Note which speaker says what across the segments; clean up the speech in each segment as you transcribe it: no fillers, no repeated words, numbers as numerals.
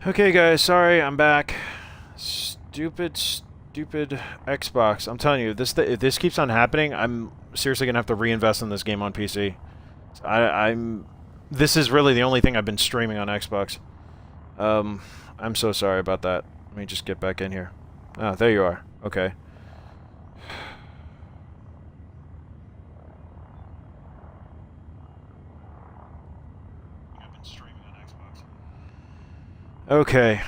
Speaker 1: Okay, guys, sorry, I'm back. Stupid Xbox. I'm telling you, if this keeps on happening, I'm seriously gonna have to reinvest in this game on PC. This is really the only thing I've been streaming on Xbox. I'm so sorry about that. Let me just get back in here. Ah, there you are. Okay. Okay.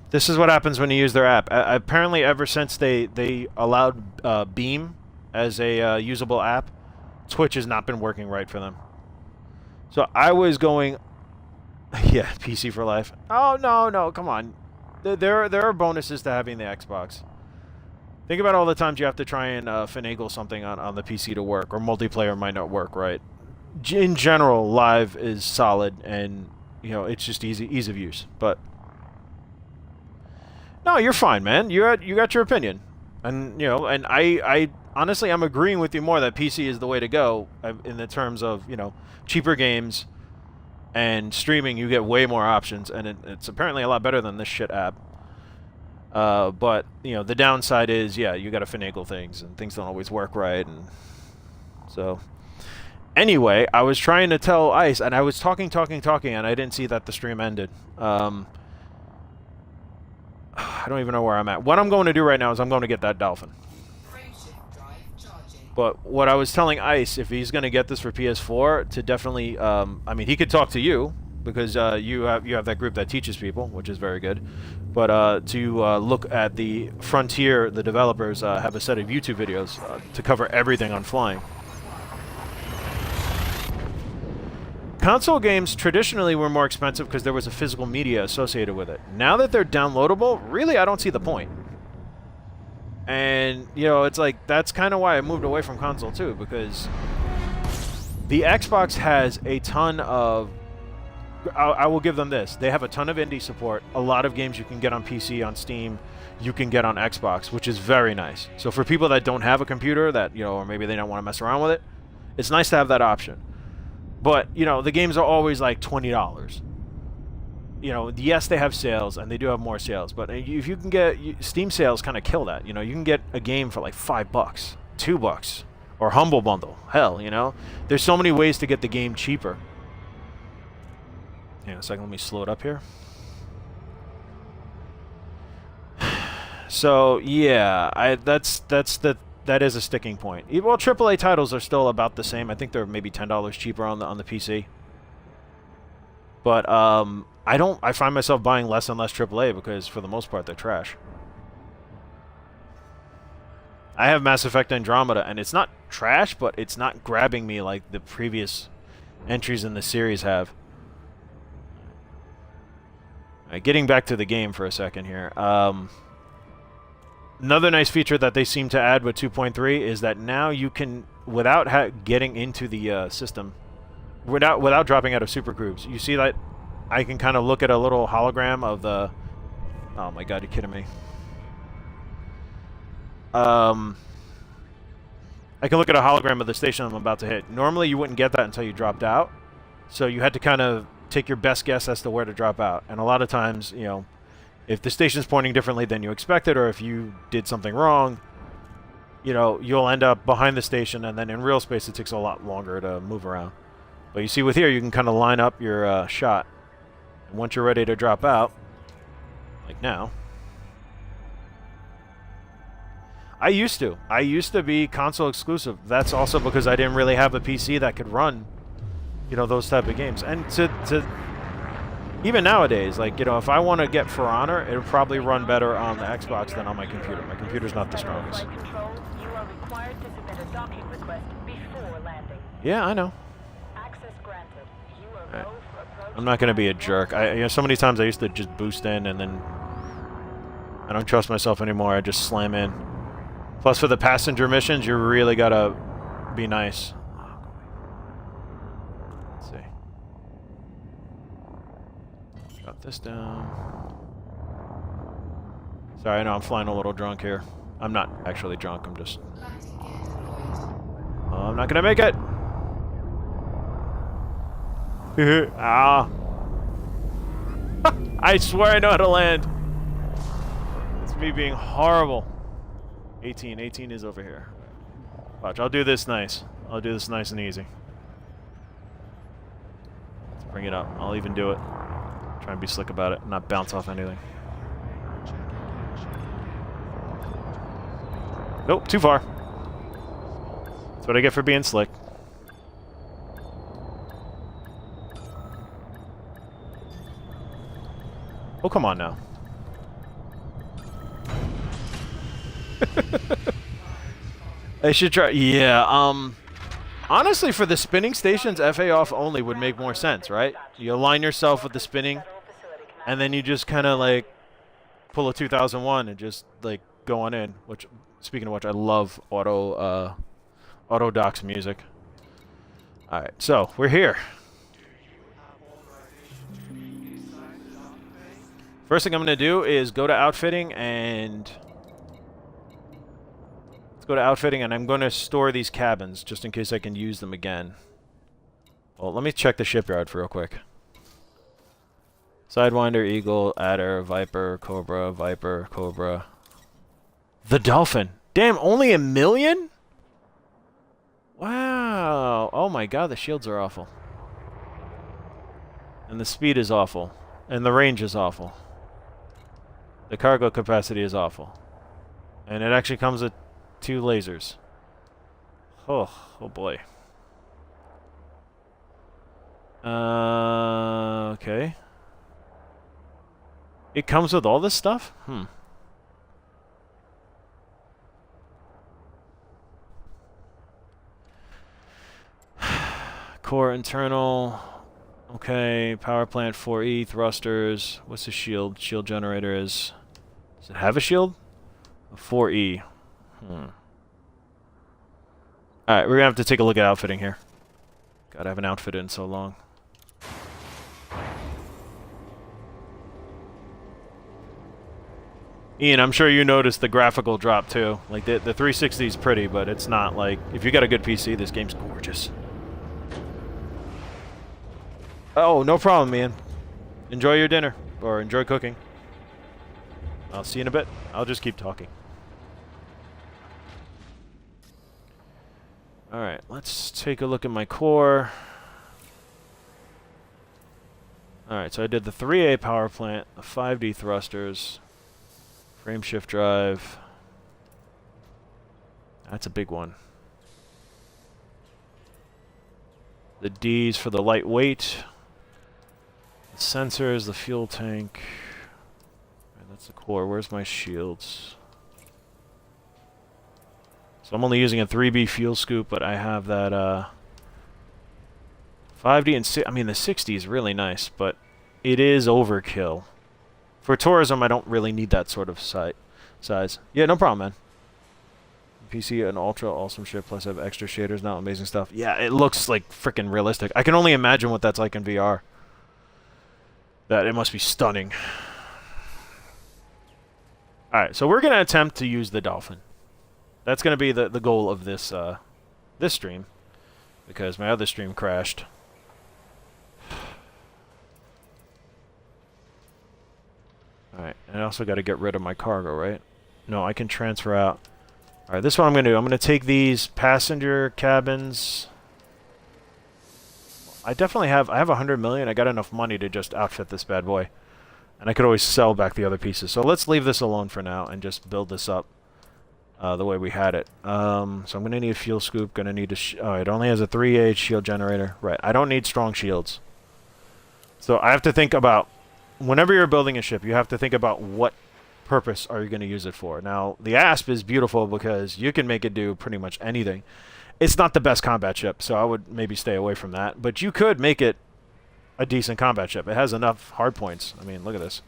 Speaker 1: This is what happens when you use their app. Apparently, ever since they allowed Beam as a usable app, Twitch has not been working right for them. So I was going... Yeah, PC for life. Oh, no, come on. There are bonuses to having the Xbox. Think about all the times you have to try and finagle something on the PC to work, or multiplayer might not work right. In general, live is solid, and you know it's just ease of use. But no, you're fine, man. You got your opinion, and you know, and I honestly I'm agreeing with you more that PC is the way to go in the terms of cheaper games and streaming. You get way more options, and it's apparently a lot better than this shit app. But the downside is, yeah, you got to finagle things, and things don't always work right, and so. Anyway, I was trying to tell Ice, and I was talking, and I didn't see that the stream ended. I don't even know where I'm at. What I'm going to do right now is I'm going to get that Dolphin. But what I was telling Ice, if he's going to get this for PS4, to definitely, I mean, he could talk to you, because you have that group that teaches people, which is very good. But to look at the Frontier, the developers have a set of YouTube videos to cover everything on flying. Console games traditionally were more expensive because there was a physical media associated with it. Now that they're downloadable, really I don't see the point. And, it's like, that's kind of why I moved away from console too, because the Xbox has a ton of... I will give them this. They have a ton of indie support. A lot of games you can get on PC, on Steam, you can get on Xbox, which is very nice. So for people that don't have a computer, that, or maybe they don't want to mess around with it, it's nice to have that option. But, the games are always like $20. Yes, they have sales, and they do have more sales. But if you can get... Steam sales kind of kill that. You can get a game for like $5, $2, or Humble Bundle. Hell, There's so many ways to get the game cheaper. Hang on a second, let me slow it up here. So, yeah, that is a sticking point. Well, AAA titles are still about the same. I think they're maybe $10 cheaper on the PC. But I find myself buying less and less AAA because for the most part they're trash. I have Mass Effect Andromeda, and it's not trash, but it's not grabbing me like the previous entries in the series have. All right, getting back to the game for a second here. Another nice feature that they seem to add with 2.3 is that now you can, without getting into the system, without dropping out of supergroups, you see that I can kind of look at a little hologram of the... Oh my god, you're kidding me. I can look at a hologram of the station I'm about to hit. Normally you wouldn't get that until you dropped out, so you had to kind of take your best guess as to where to drop out. And a lot of times, if the station's pointing differently than you expected, or if you did something wrong, you'll end up behind the station, and then in real space it takes a lot longer to move around. But you see with here, you can kind of line up your shot. And once you're ready to drop out, like now... I used to be console exclusive. That's also because I didn't really have a PC that could run, those type of games. And to even nowadays, like, if I want to get For Honor, it'll probably run better on the Xbox than on my computer. My computer's not the strongest. Yeah, I know. Right. I'm not going to be a jerk. So many times I used to just boost in, and then I don't trust myself anymore. I just slam in. Plus, for the passenger missions, you really got to be nice. Got this down. Sorry, I know I'm flying a little drunk here. I'm not actually drunk, I'm just... Oh, I'm not gonna make it! Ah! I swear I know how to land. It's me being horrible. 18. 18 is over here. Watch, I'll do this nice. I'll do this nice and easy. Let's bring it up. I'll even do it. Try and be slick about it and not bounce off anything. Nope, too far. That's what I get for being slick. Oh, come on now. I should try. Yeah, honestly, for the spinning stations, FA off only would make more sense, right? You align yourself with the spinning, and then you just kind of, like, pull a 2001 and just, like, go on in. Which, speaking of which, I love auto docks music. Alright, so, we're here. First thing I'm going to do is go to outfitting and... Let's go to outfitting, and I'm going to store these cabins just in case I can use them again. Well, let me check the shipyard for real quick. Sidewinder, Eagle, Adder, Viper, Cobra, Viper, Cobra. The Dolphin. Damn, only 1 million? Wow. Oh my god, the shields are awful. And the speed is awful. And the range is awful. The cargo capacity is awful. And it actually comes with 2 lasers. Oh boy. Okay. It comes with all this stuff? Core internal. Okay, power plant 4E, thrusters. What's the shield? Shield generator is... Does it have a shield? 4E. Alright, we're gonna have to take a look at outfitting here. God, I haven't outfitted in so long. Ian, I'm sure you noticed the graphical drop too. Like, the 360 is pretty, but it's not like... If you got a good PC, this game's gorgeous. Oh, no problem, Ian. Enjoy your dinner. Or enjoy cooking. I'll see you in a bit. I'll just keep talking. Alright, let's take a look at my core. Alright, so I did the 3A power plant, the 5D thrusters, frame shift drive. That's a big one. The D's for the lightweight. The sensors, the fuel tank. Right, that's the core. Where's my shields? So I'm only using a 3B fuel scoop, but I have that 5D and I mean the 60 is really nice, but it is overkill. For tourism, I don't really need that sort of size. Yeah, no problem, man. PC, an ultra awesome ship, plus I have extra shaders now, amazing stuff. Yeah, it looks like freaking realistic. I can only imagine what that's like in VR. That it must be stunning. Alright, so we're going to attempt to use the Dolphin. That's going to be the goal of this this stream, because my other stream crashed. Alright, and I also got to get rid of my cargo, right? No, I can transfer out. Alright, this is what I'm going to do. I'm going to take these passenger cabins. I definitely have... I have 100 million. I got enough money to just outfit this bad boy. And I could always sell back the other pieces. So let's leave this alone for now and just build this up the way we had it. So I'm going to need a fuel scoop. Going to need a... oh, it only has a 3H shield generator. Right. I don't need strong shields. So I have to think about... Whenever you're building a ship, you have to think about what purpose are you going to use it for. Now, the Asp is beautiful because you can make it do pretty much anything. It's not the best combat ship, so I would maybe stay away from that. But you could make it a decent combat ship. It has enough hard points. I mean, look at this.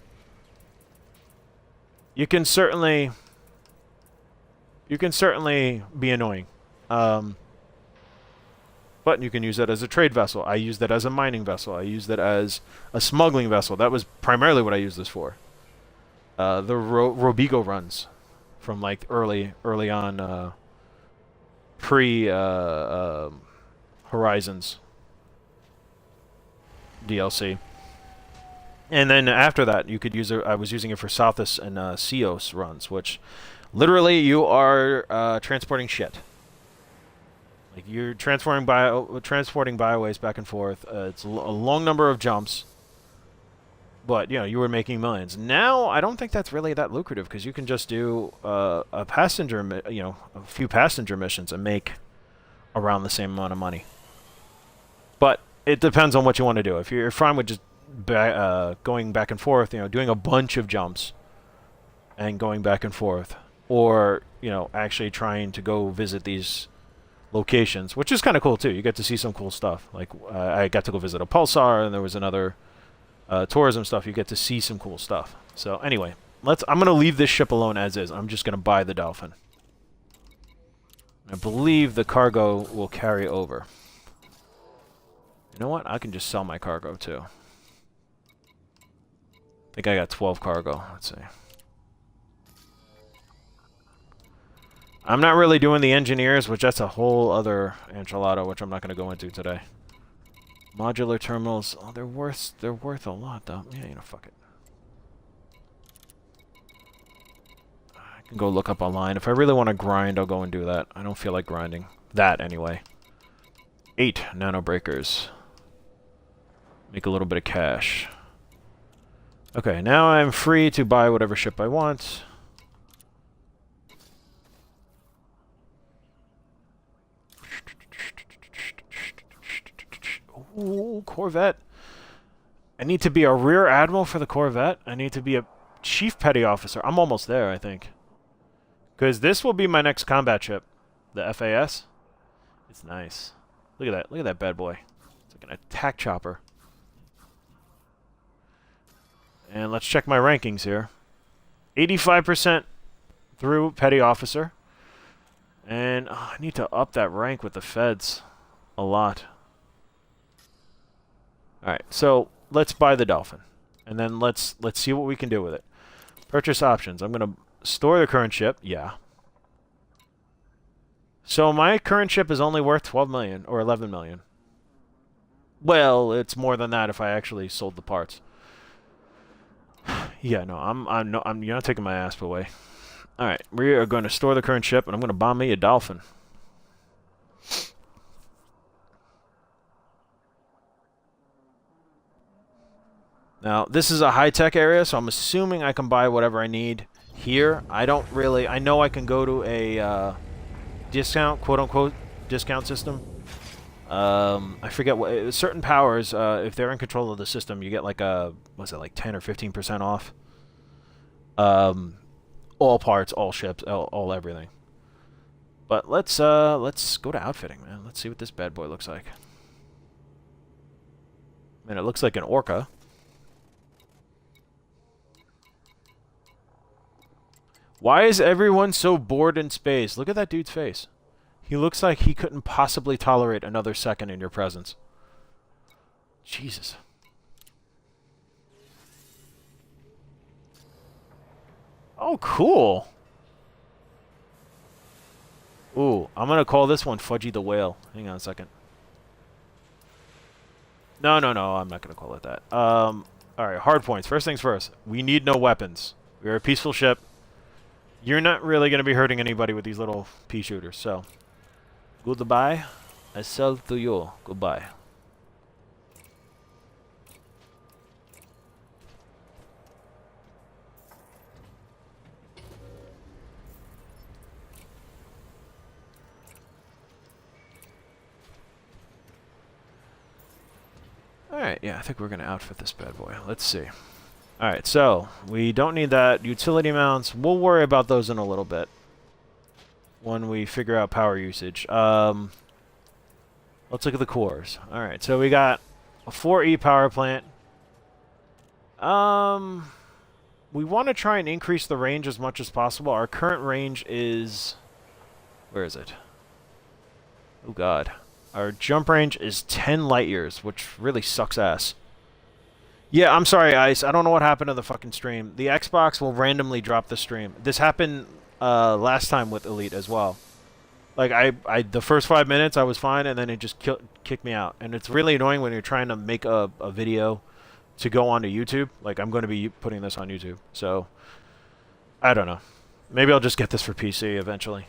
Speaker 1: You can certainly be annoying. But you can use that as a trade vessel. I used that as a mining vessel. I used that as a smuggling vessel. That was primarily what I used this for. The Robigo runs from like early on pre Horizons DLC. And then after that, you could use it. I was using it for Southus and Ceos runs, which literally you are transporting shit. Like you're transporting biowaste back and forth. It's a long number of jumps, but you know you were making millions. Now I don't think that's really that lucrative because you can just do a passenger, a few passenger missions and make around the same amount of money. But it depends on what you want to do. If you're fine with just going back and forth, doing a bunch of jumps and going back and forth, or actually trying to go visit these locations, which is kind of cool too. You get to see some cool stuff. Like I got to go visit a pulsar, and there was another tourism stuff. You get to see some cool stuff. So anyway, I'm gonna leave this ship alone as is. I'm just gonna buy the Dolphin. I believe the cargo will carry over. You know what? I can just sell my cargo too. I think I got 12 cargo. Let's see. I'm not really doing the engineers, which that's a whole other enchilada, which I'm not going to go into today. Modular terminals. Oh, they're worth a lot, though. Yeah, fuck it. I can go look up online. If I really want to grind, I'll go and do that. I don't feel like grinding. That, anyway. 8 nano breakers. Make a little bit of cash. Okay, now I'm free to buy whatever ship I want. Ooh, Corvette. I need to be a rear admiral for the Corvette. I need to be a chief petty officer. I'm almost there, I think. Because this will be my next combat ship. The FAS. It's nice. Look at that. Look at that bad boy. It's like an attack chopper. And let's check my rankings here. 85% through petty officer. And I need to up that rank with the feds a lot. Alright, so let's buy the Dolphin. And then let's see what we can do with it. Purchase options. I'm going to store the current ship. Yeah. So my current ship is only worth 12 million or 11 million. Well, it's more than that if I actually sold the parts. Yeah, no, you're not taking my ass away. All right, we are going to store the current ship, and I'm going to bomb me a Dolphin. Now, this is a high-tech area, so I'm assuming I can buy whatever I need here. I know I can go to a discount, quote-unquote, discount system. I forget what certain powers. If they're in control of the system, you get like what's it, like 10 or 15% off. All parts, all ships, all everything. But let's go to outfitting, man. Let's see what this bad boy looks like. Man, it looks like an orca. Why is everyone so bored in space? Look at that dude's face. He looks like he couldn't possibly tolerate another second in your presence. Jesus. Oh, cool. Ooh, I'm going to call this one Fudgy the Whale. Hang on a second. No, I'm not going to call it that. Alright, hard points. First things first. We need no weapons. We're a peaceful ship. You're not really going to be hurting anybody with these little pea shooters, so... Goodbye. I sell to you. Goodbye. Alright, yeah, I think we're going to outfit this bad boy. Let's see. Alright, so, we don't need that. Utility mounts, we'll worry about those in a little bit. When we figure out power usage. Let's look at the cores. Alright, so we got a 4E power plant. We want to try and increase the range as much as possible. Our current range is... Where is it? Oh god. Our jump range is 10 light years, which really sucks ass. Yeah, I'm sorry, Ice. I don't know what happened to the fucking stream. The Xbox will randomly drop the stream. This happened last time with Elite as well. Like, the first 5 minutes I was fine, and then it just kicked me out. And it's really annoying when you're trying to make a video to go onto YouTube. Like, I'm going to be putting this on YouTube. So, I don't know. Maybe I'll just get this for PC eventually.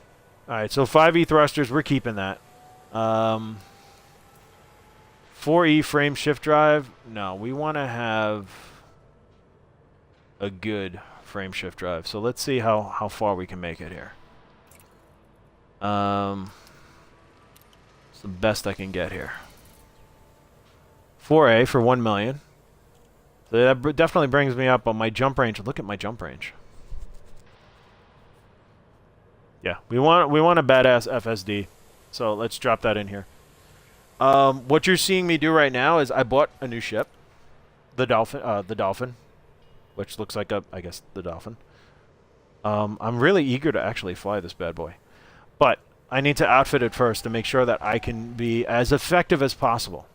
Speaker 1: Alright, so 5E thrusters, we're keeping that. 4E frame shift drive. No, we want to have a good frame shift drive. So let's see how far we can make it here. It's the best I can get here. 4A for 1 million. So that definitely brings me up on my jump range. Look at my jump range. Yeah, we want a badass FSD. So let's drop that in here. What you're seeing me do right now is I bought a new ship, the Dolphin, which looks like I guess the Dolphin. I'm really eager to actually fly this bad boy, but I need to outfit it first to make sure that I can be as effective as possible.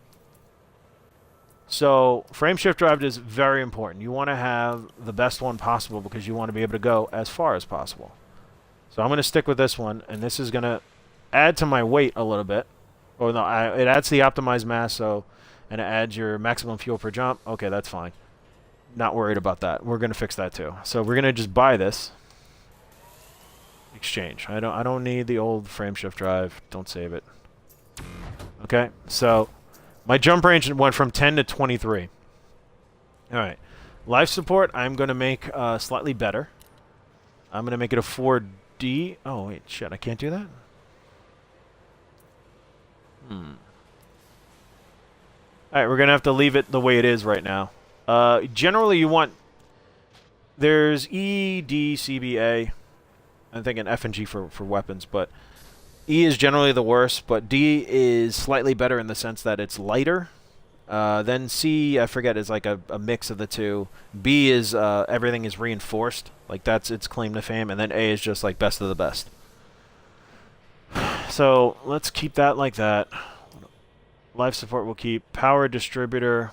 Speaker 1: So frame shift drive is very important. You want to have the best one possible because you want to be able to go as far as possible. So I'm going to stick with this one, and this is going to add to my weight a little bit. Or no, it adds the optimized mass, and it adds your maximum fuel per jump. Okay, that's fine. Not worried about that. We're going to fix that too. So we're going to just buy this. Exchange. I don't need the old frame shift drive. Don't save it. Okay, so my jump range went from 10 to 23. All right. Life support, I'm going to make slightly better. I'm going to make it a 4D. Oh, wait, shit, I can't do that? Alright, we're going to have to leave it the way it is right now. Generally, you want... There's E, D, C, B, A. I'm thinking F and G for weapons, but E is generally the worst, but D is slightly better in the sense that it's lighter. Then C, I forget, is like a mix of the two. B is everything is reinforced. Like, that's its claim to fame. And then A is just like best of the best. So let's keep that like that. Life support we'll keep. Power distributor.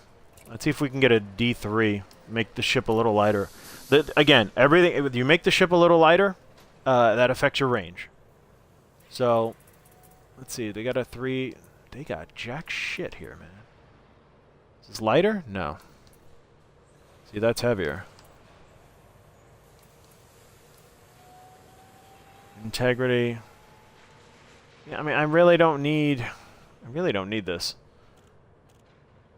Speaker 1: Let's see if we can get a D3. Make the ship a little lighter. Again, everything. If you make the ship a little lighter, that affects your range. So let's see. They got a 3. They got jack shit here, man. Is this lighter? No. See, that's heavier. Integrity. Yeah, I mean, I really don't need this.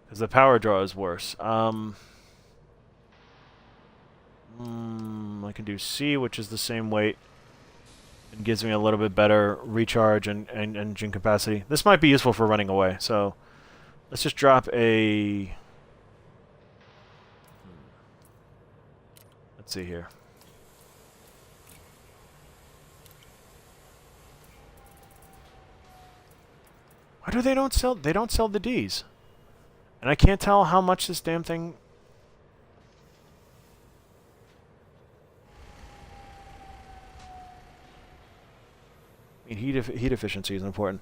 Speaker 1: Because the power draw is worse. I can do C, which is the same weight. And gives me a little bit better recharge and engine capacity. This might be useful for running away, so let's just drop a... Let's see here. Why do they don't sell the Ds? And I can't tell how much this damn thing... I mean, heat efficiency is important.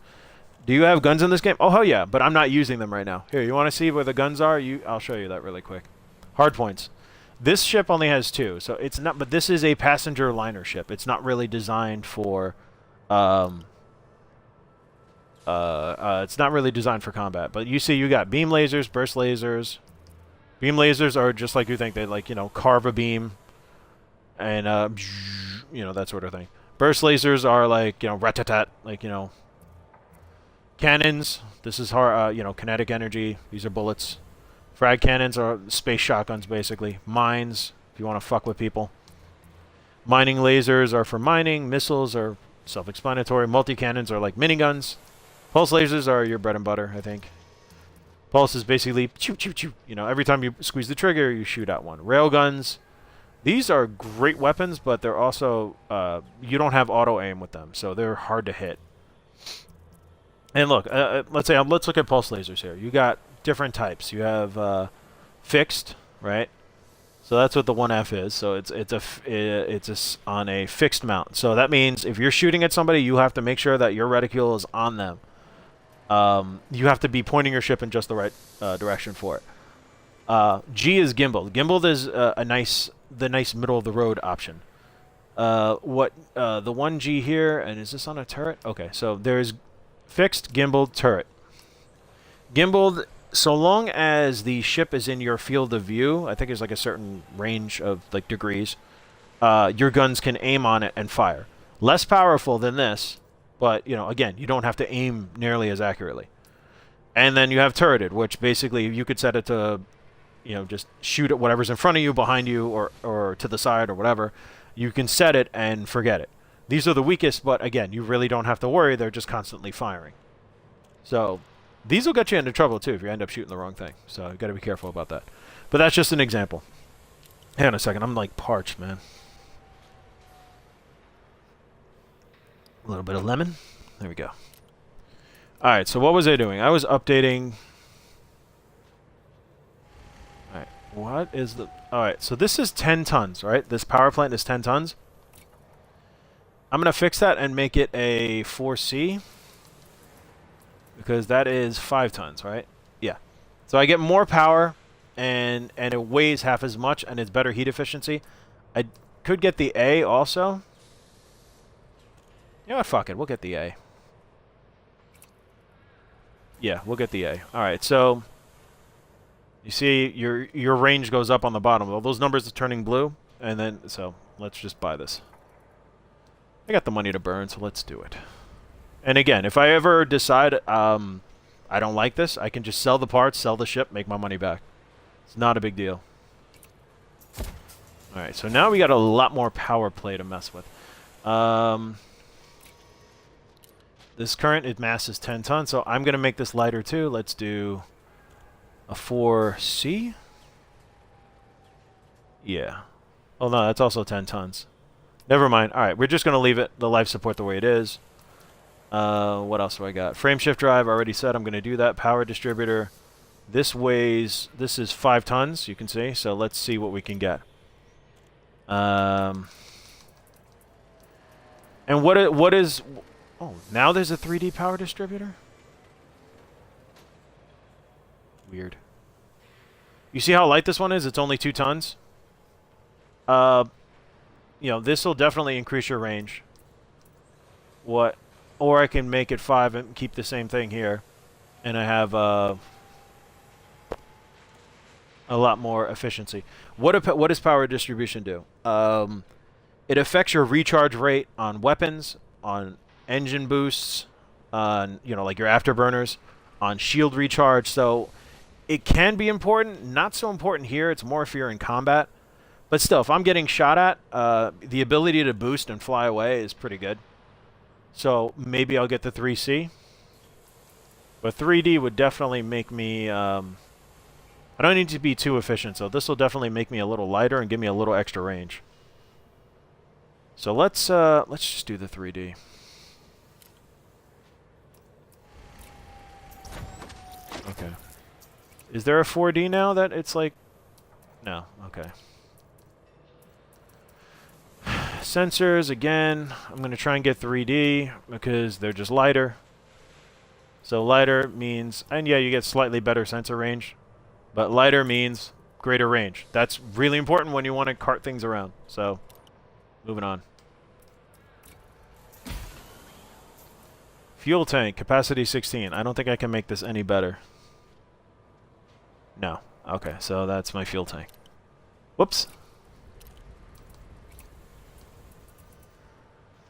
Speaker 1: Do you have guns in this game? Oh, hell yeah, but I'm not using them right now. Here, you want to see where the guns are? I'll show you that really quick. Hard points. This ship only has 2, so it's not... But this is a passenger liner ship. It's not really designed for... it's not really designed for combat, but you see you got beam lasers, burst lasers. Beam lasers are just like you think. They, like, you know, carve a beam and, you know, that sort of thing. Burst lasers are like, you know, rat-tat-tat, like, you know, cannons. This is, you know, kinetic energy. These are bullets. Frag cannons are space shotguns, basically. Mines, if you want to fuck with people. Mining lasers are for mining. Missiles are self-explanatory. Multi-cannons are like miniguns. Pulse lasers are your bread and butter, I think. Pulse is basically choo choo choo. You know, every time you squeeze the trigger, you shoot out one. Railguns. These are great weapons, but they're also you don't have auto aim with them, so they're hard to hit. And look, let's look at pulse lasers here. You got different types. You have fixed, right? So that's what the 1F is. So it's on a fixed mount. So that means if you're shooting at somebody, you have to make sure that your reticule is on them. You have to be pointing your ship in just the right direction for it. G is gimbal. Gimbal is the nice middle of the road option. The 1G here, and is this on a turret? Okay, so there's fixed, gimbal, turret. Gimbal so long as the ship is in your field of view, I think there's like a certain range of like degrees, your guns can aim on it and fire. Less powerful than this, but you know, again, you don't have to aim nearly as accurately. And then you have turreted, which basically you could set it to, you know, just shoot at whatever's in front of you, behind you, or to the side or whatever. You can set it and forget it. These are the weakest, but again, you really don't have to worry. They're just constantly firing. So these will get you into trouble too if you end up shooting the wrong thing. So you got to be careful about that. But that's just an example. Hang on a second. I'm like parched, man. A little bit of lemon. There we go. All right, so what was I doing? I was updating. All right, what is the... All right, so this is 10 tons, right? This power plant is 10 tons. I'm going to fix that and make it a 4C. Because that is 5 tons, right? Yeah. So I get more power, and it weighs half as much, and it's better heat efficiency. I could get the A also. Yeah, fuck it. We'll get the A. Yeah, we'll get the A. All right, so you see your range goes up on the bottom. Well, those numbers are turning blue, and then so let's just buy this. I got the money to burn, so let's do it. And again, if I ever decide I don't like this, I can just sell the parts, sell the ship, make my money back. It's not a big deal. All right, so now we got a lot more power play to mess with. This current mass is 10 tons, so I'm going to make this lighter too. Let's do a 4C. Yeah. Oh, no, that's also 10 tons. Never mind. All right, we're just going to leave it, the life support, the way it is. What else do I got? Frame shift drive, I already said I'm going to do that. Power distributor. This weighs, this is 5 tons, you can see. So let's see what we can get. And what is... Oh, now there's a 3D power distributor? Weird. You see how light this one is? It's only 2 tons. You know, this will definitely increase your range. Or I can make it 5 and keep the same thing here. And I have a lot more efficiency. What does power distribution do? It affects your recharge rate on weapons, on engine boosts, on, you know, like your afterburners, on shield recharge. So it can be important. Not so important here. It's more if you're in combat. But still, if I'm getting shot at, the ability to boost and fly away is pretty good. So maybe I'll get the 3C. But 3D would definitely make me... I don't need to be too efficient, so this will definitely make me a little lighter and give me a little extra range. So let's just do the 3D. Okay. Is there a 4D now that it's like... No, okay. Sensors, again, I'm going to try and get 3D because they're just lighter. So lighter means... And yeah, you get slightly better sensor range. But lighter means greater range. That's really important when you want to cart things around. So, moving on. Fuel tank, capacity 16. I don't think I can make this any better. No. Okay, so that's my fuel tank. Whoops.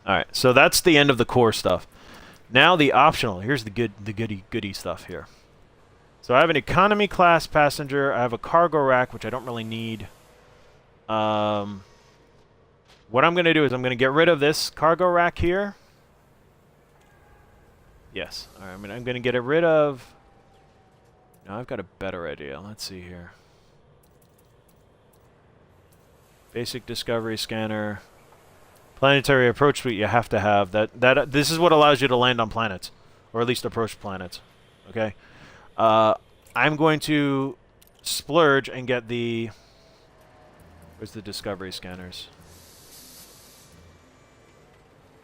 Speaker 1: Alright, so that's the end of the core stuff. Now the optional. Here's the goody stuff here. So I have an economy class passenger. I have a cargo rack, which I don't really need. What I'm going to do is I'm going to get rid of this cargo rack here. Yes. All right, I'm going to get rid of... No, I've got a better idea. Let's see here. Basic discovery scanner. Planetary approach suite you have to have. This is what allows you to land on planets. Or at least approach planets. Okay? I'm going to splurge and get the... Where's the discovery scanners?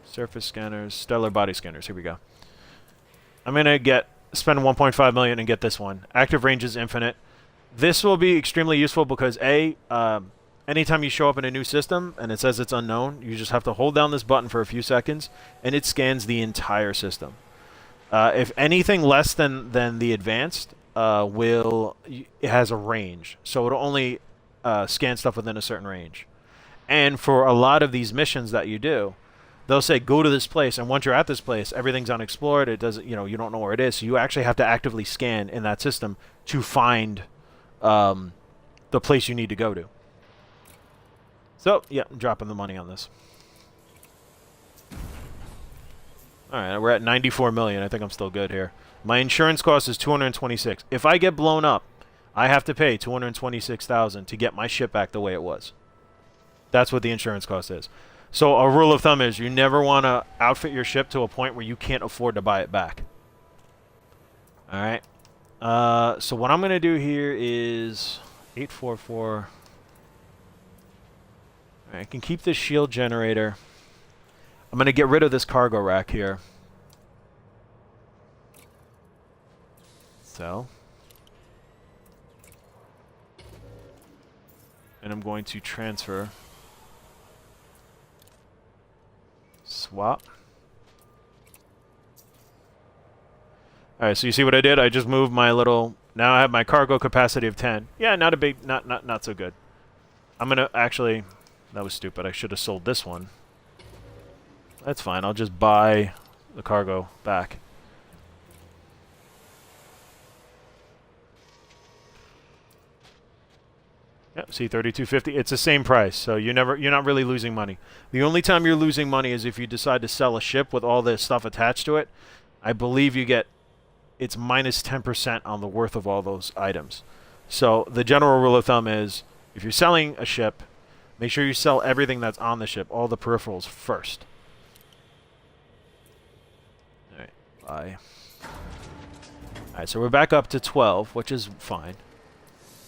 Speaker 1: Surface scanners, stellar body scanners. Here we go. I'm going to spend 1.5 million and get this one. Active range is infinite. This will be extremely useful because anytime you show up in a new system and it says it's unknown, you just have to hold down this button for a few seconds and it scans the entire system. If anything less than the advanced, it has a range, so it'll only scan stuff within a certain range. And for a lot of these missions that you do, they'll say go to this place, and once you're at this place, everything's unexplored. It doesn't, you don't know where it is. So you actually have to actively scan in that system to find the place you need to go to. So yeah, I'm dropping the money on this. All right, we're at 94 million. I think I'm still good here. My insurance cost is 226. If I get blown up, I have to pay 226,000 to get my ship back the way it was. That's what the insurance cost is. So a rule of thumb is you never want to outfit your ship to a point where you can't afford to buy it back. All right. So what I'm going to do here is 844. All right, I can keep this shield generator. I'm going to get rid of this cargo rack here. So. And I'm going to transfer. Swap. Alright, so you see what I did? I just moved my little... Now I have my cargo capacity of 10. Yeah, not a big... Not so good. I'm going to actually... That was stupid. I should have sold this one. That's fine. I'll just buy the cargo back. Yep, see, 32.50. It's the same price, so you're not really losing money. The only time you're losing money is if you decide to sell a ship with all this stuff attached to it. I believe you get it's minus 10% on the worth of all those items. So the general rule of thumb is if you're selling a ship, make sure you sell everything that's on the ship, all the peripherals first. Alright, bye. Alright, so we're back up to 12, which is fine.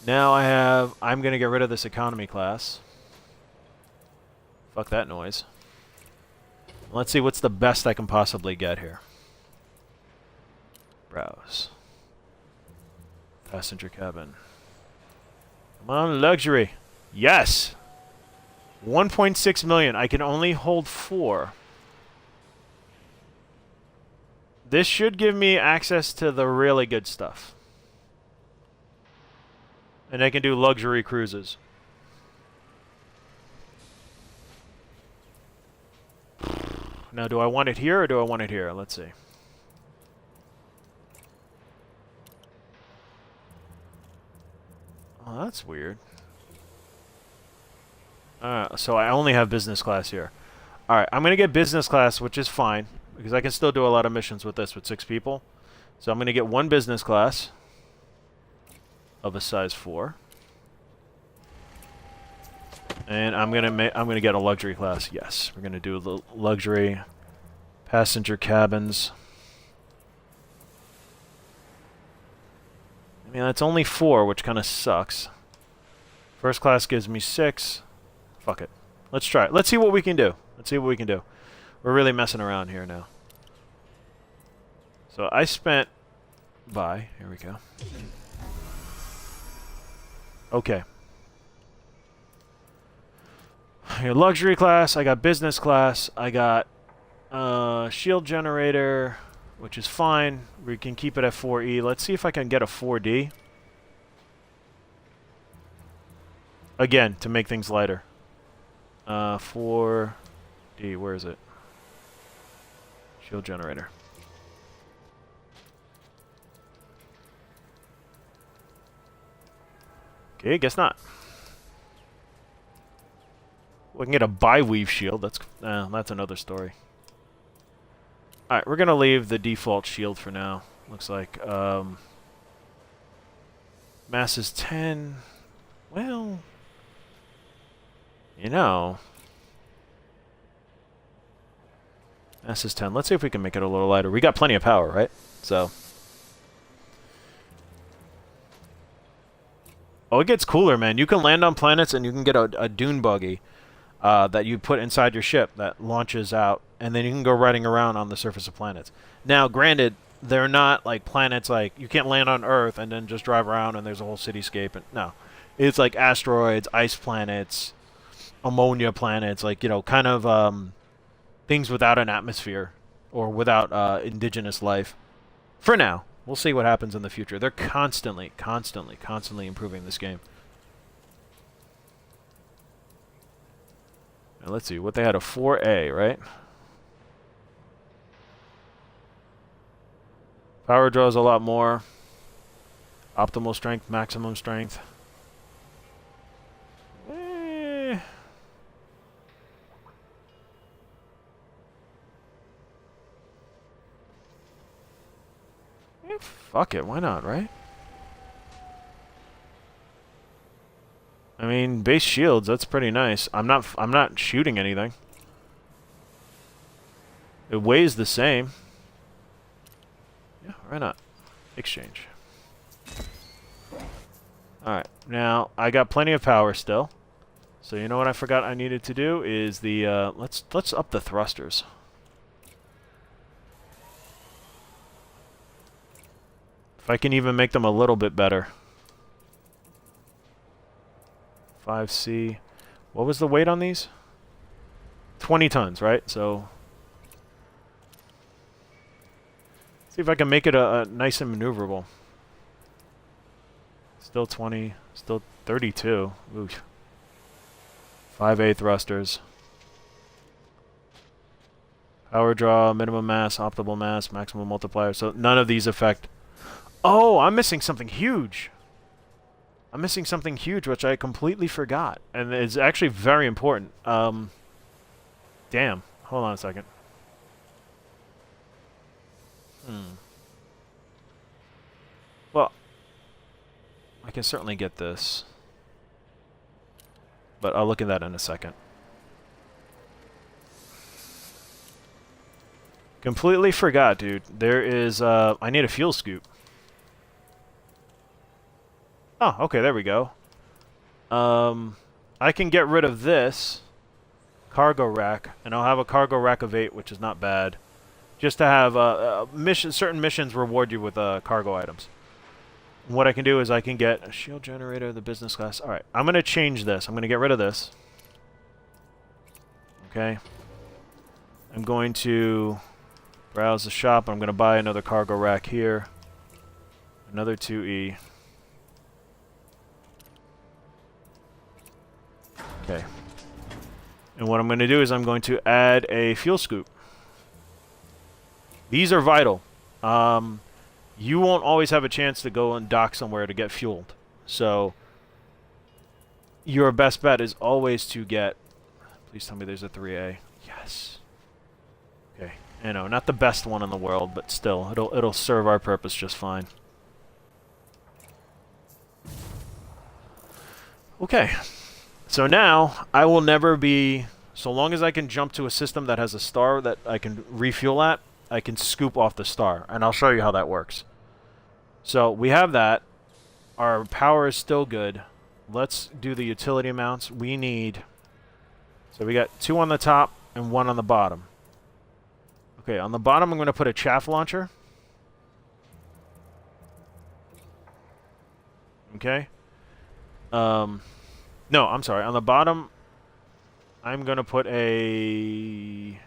Speaker 1: Now I'm going to get rid of this economy class. Fuck that noise. Let's see what's the best I can possibly get here. Browse. Passenger cabin. Come on, luxury. Yes! 1.6 million. I can only hold 4. This should give me access to the really good stuff. And I can do luxury cruises. Now, do I want it here or do I want it here? Let's see. Oh, that's weird. So I only have business class here. Alright, I'm going to get business class, which is fine. Because I can still do a lot of missions with this, with 6 people. So I'm going to get 1 business class. Of a size 4. And I'm gonna get a luxury class. Yes, we're gonna do the luxury passenger cabins. I mean, that's only 4, which kind of sucks. First class gives me 6. Fuck it. Let's try it. Let's see what we can do. Let's see what we can do. We're really messing around here now. So I spent... Buy. Here we go. Okay. Your luxury class, I got business class, I got shield generator, which is fine. We can keep it at 4E. Let's see if I can get a 4D. Again, to make things lighter. 4D, where is it? Shield generator. Okay, guess not. We can get a bi-weave shield. That's another story. Alright, we're going to leave the default shield for now. Looks like. Mass is 10. Well, you know. Mass is 10. Let's see if we can make it a little lighter. We got plenty of power, right? So... Oh, it gets cooler, man. You can land on planets and you can get a dune buggy that you put inside your ship that launches out, and then you can go riding around on the surface of planets. Now, granted, they're not like planets like you can't land on Earth and then just drive around and there's a whole cityscape. And no, it's like asteroids, ice planets, ammonia planets, like, you know, kind of things without an atmosphere or without indigenous life. For now. We'll see what happens in the future. They're constantly improving this game. Now let's see what they had, a 4A, right? Power draws a lot more. Optimal strength, maximum strength. Fuck it, why not, right? I mean, base shields, that's pretty nice. I'm not shooting anything. It weighs the same. Yeah, why not? Exchange. Alright, now I got plenty of power still. So you know what I forgot I needed to do is the let's up the thrusters. If I can even make them a little bit better. 5C. What was the weight on these? 20 tons, right? So see if I can make it a nice and maneuverable. Still 20, still 32. Ooh. 5A thrusters. Power draw, minimum mass, optimal mass, maximum multiplier. So none of these affect. Oh, I'm missing something huge. I'm missing something huge, which I completely forgot. And it's actually very important. Damn. Hold on a second. Well, I can certainly get this. But I'll look at that in a second. Completely forgot, dude. There is, I need a fuel scoop. Oh, okay, there we go. I can get rid of this cargo rack, and I'll have a cargo rack of 8, which is not bad. Just to have certain missions reward you with cargo items. And what I can do is I can get a shield generator, the business class. All right, I'm going to change this. I'm going to get rid of this. Okay. I'm going to browse the shop. I'm going to buy another cargo rack here. Another 2E. Okay. And what I'm going to do is I'm going to add a fuel scoop. These are vital. You won't always have a chance to go and dock somewhere to get fueled. So your best bet is always to get... Please tell me there's a 3A. Yes. Okay. You know, not the best one in the world, but still, it'll serve our purpose just fine. Okay. So now, I will never be... So long as I can jump to a system that has a star that I can refuel at, I can scoop off the star. And I'll show you how that works. So, we have that. Our power is still good. Let's do the utility amounts. We need... So we got 2 on the top and 1 on the bottom. Okay, on the bottom I'm going to put a chaff launcher. Okay. No, I'm sorry. On the bottom, I'm going to put a...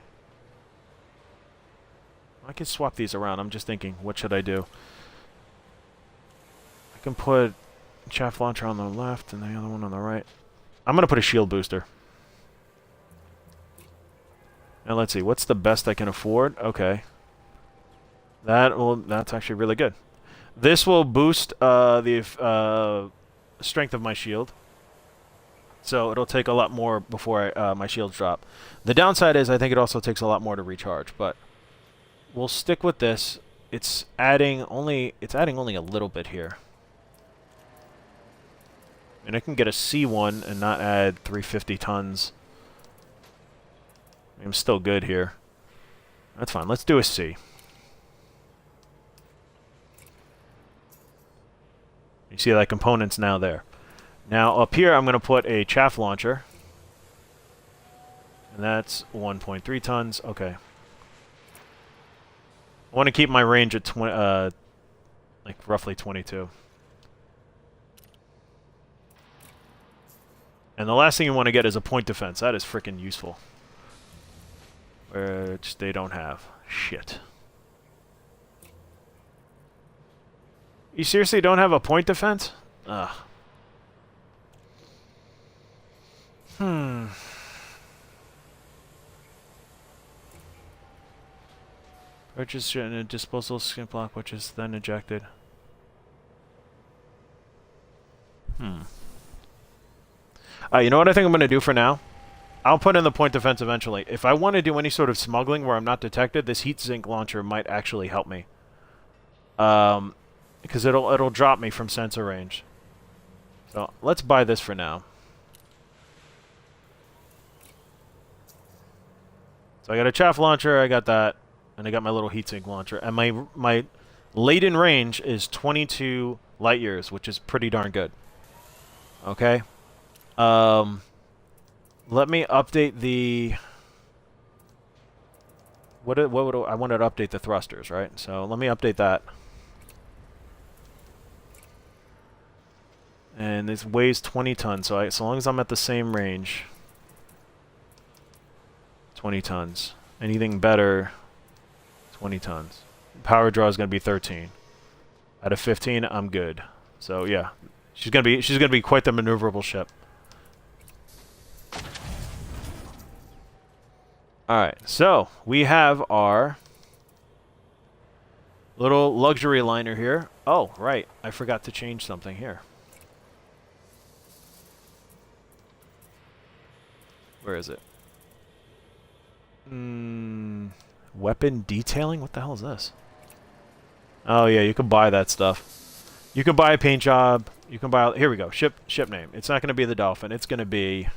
Speaker 1: I can swap these around. I'm just thinking, what should I do? I can put chaff launcher on the left and the other one on the right. I'm going to put a shield booster. And let's see, what's the best I can afford? Okay. That's actually really good. This will boost the strength of my shield. So it'll take a lot more before my shields drop. The downside is I think it also takes a lot more to recharge, but we'll stick with this. It's adding only a little bit here. And I can get a C1 and not add 350 tons. I'm still good here. That's fine. Let's do a C. You see that component's now there. Now up here I'm going to put a chaff launcher. And that's 1.3 tons. Okay. I want to keep my range at like roughly 22. And the last thing you want to get is a point defense. That is freaking useful. Which they don't have. Shit. You seriously don't have a point defense? Ugh. Purchase in a disposal skin block, which is then ejected. You know what I think I'm going to do for now? I'll put in the point defense eventually. If I want to do any sort of smuggling where I'm not detected, this heat sink launcher might actually help me. Because it'll drop me from sensor range. So let's buy this for now. So I got a chaff launcher, I got that, and I got my little heatsink launcher. And my laden range is 22 light years, which is pretty darn good. Okay. Let me update the... I wanted to update the thrusters, right? So let me update that. And this weighs 20 tons, so so long as I'm at the same range... 20 tons. Anything better, 20 tons. Power draw is going to be 13. Out of 15, I'm good. So yeah, she's going to be quite the maneuverable ship. All right, so we have our little luxury liner here. Oh, right, I forgot to change something here. Where is it? Weapon detailing? What the hell is this? Oh yeah, you can buy that stuff. You can buy a paint job. You can buy... Here we go. Ship name. It's not going to be the Dolphin. It's going to be...